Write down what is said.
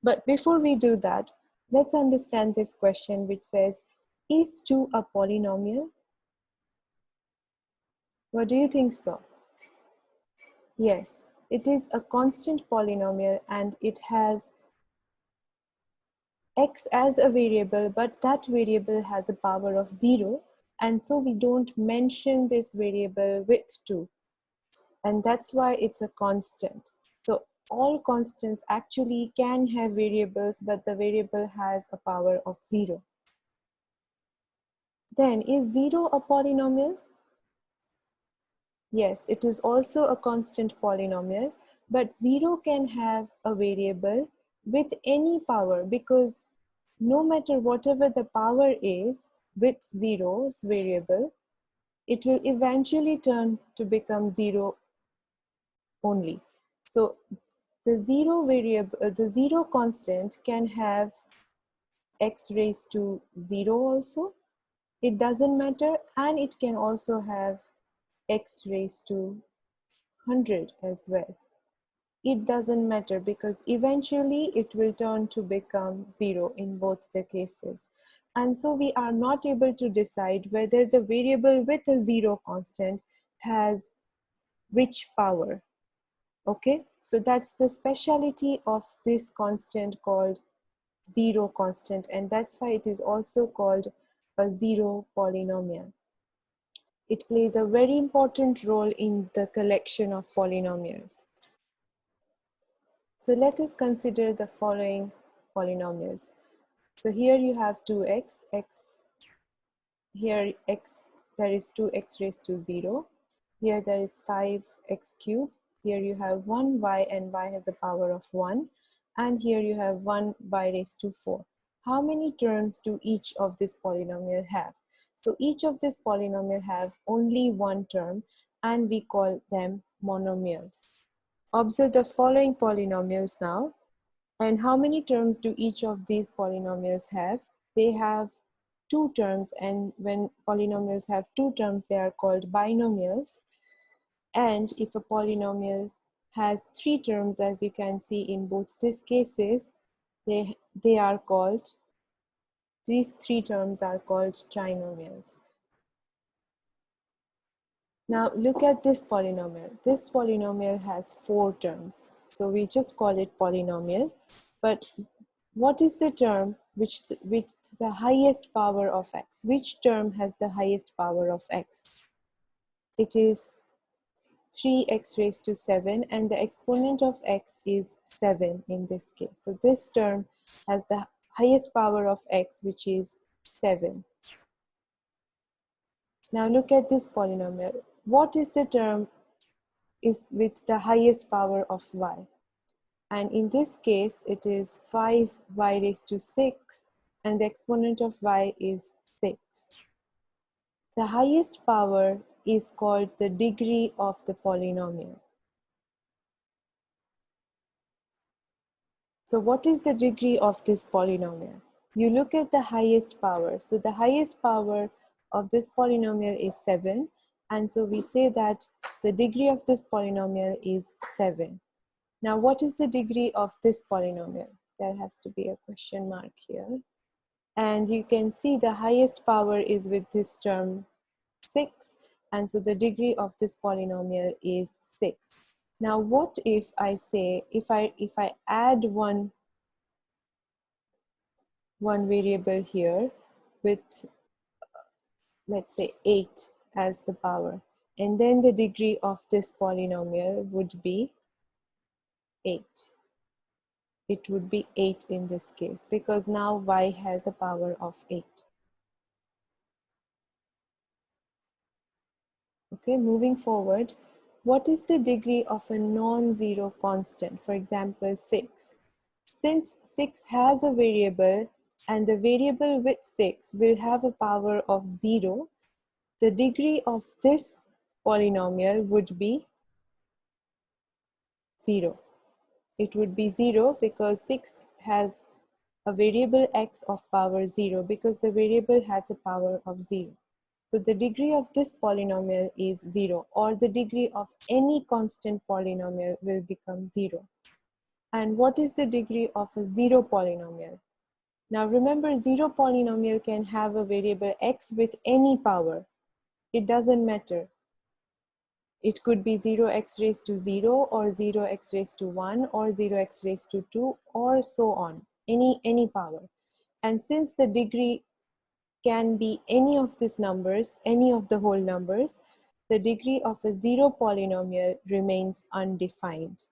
But before we do that, let's understand this question which says, is 2 a polynomial? What do you think so? Yes, it is a constant polynomial and it has x as a variable, but that variable has a power of 0, and so we don't mention this variable with 2, and that's why it's a constant. So all constants actually can have variables, but the variable has a power of 0. Then is 0 a polynomial? Yes, it is also a constant polynomial, but 0 can have a variable with any power, because no matter whatever the power is with 0's variable, it will eventually turn to become 0 only. So the 0 variable, the 0 constant can have x raised to 0 also. It doesn't matter, and it can also have x raised to 100 as well. It doesn't matter because eventually it will turn to become 0 in both the cases. And so we are not able to decide whether the variable with a 0 constant has which power. Okay, so that's the speciality of this constant called 0 constant, and that's why it is also called a 0 polynomial. It plays a very important role in the collection of polynomials. So let us consider the following polynomials. So here you have 2x, here x, there is 2x raised to 0. Here there is 5x cubed. Here you have 1y, and y has a power of 1. And here you have 1y raised to 4. How many terms do each of this polynomial have? So each of this polynomial have only one term, and we call them monomials. Observe the following polynomials now. And how many terms do each of these polynomials have? They have 2 terms, and when polynomials have 2 terms, they are called binomials. And if a polynomial has 3 terms, as you can see in both these cases, they are called, these 3 terms are called trinomials. Now look at this polynomial. This polynomial has 4 terms. So we just call it polynomial. But what is the term with the highest power of x? Which term has the highest power of x? It is 3x raised to 7, and the exponent of x is 7 in this case. So this term has the highest power of x, which is 7. Now look at this polynomial. What is the term is with the highest power of y? And in this case, it is 5y raised to 6, and the exponent of y is 6. The highest power is called the degree of the polynomial. So what is the degree of this polynomial? You look at the highest power. So the highest power of this polynomial is 7. And so we say that the degree of this polynomial is 7. Now, what is the degree of this polynomial? There has to be a question mark here. And you can see the highest power is with this term 6. And so the degree of this polynomial is 6. Now, what if I say, if I add one variable here with, let's say, 8 as the power, and then the degree of this polynomial would be 8. It would be 8 in this case, because now y has a power of 8. Okay, moving forward, what is the degree of a non-zero constant? For example, 6. Since 6 has a variable, and the variable with 6 will have a power of 0, the degree of this polynomial would be 0. It would be 0 because 6 has a variable x of power 0, because the variable has a power of 0. So the degree of this polynomial is 0, or the degree of any constant polynomial will become 0. And what is the degree of a zero polynomial? Now remember, zero polynomial can have a variable x with any power. It doesn't matter. It could be 0x raised to 0 or 0x raised to 1 or 0x raised to 2 or so on, any power. And since the degree can be any of these numbers, any of the whole numbers, the degree of a zero polynomial remains undefined.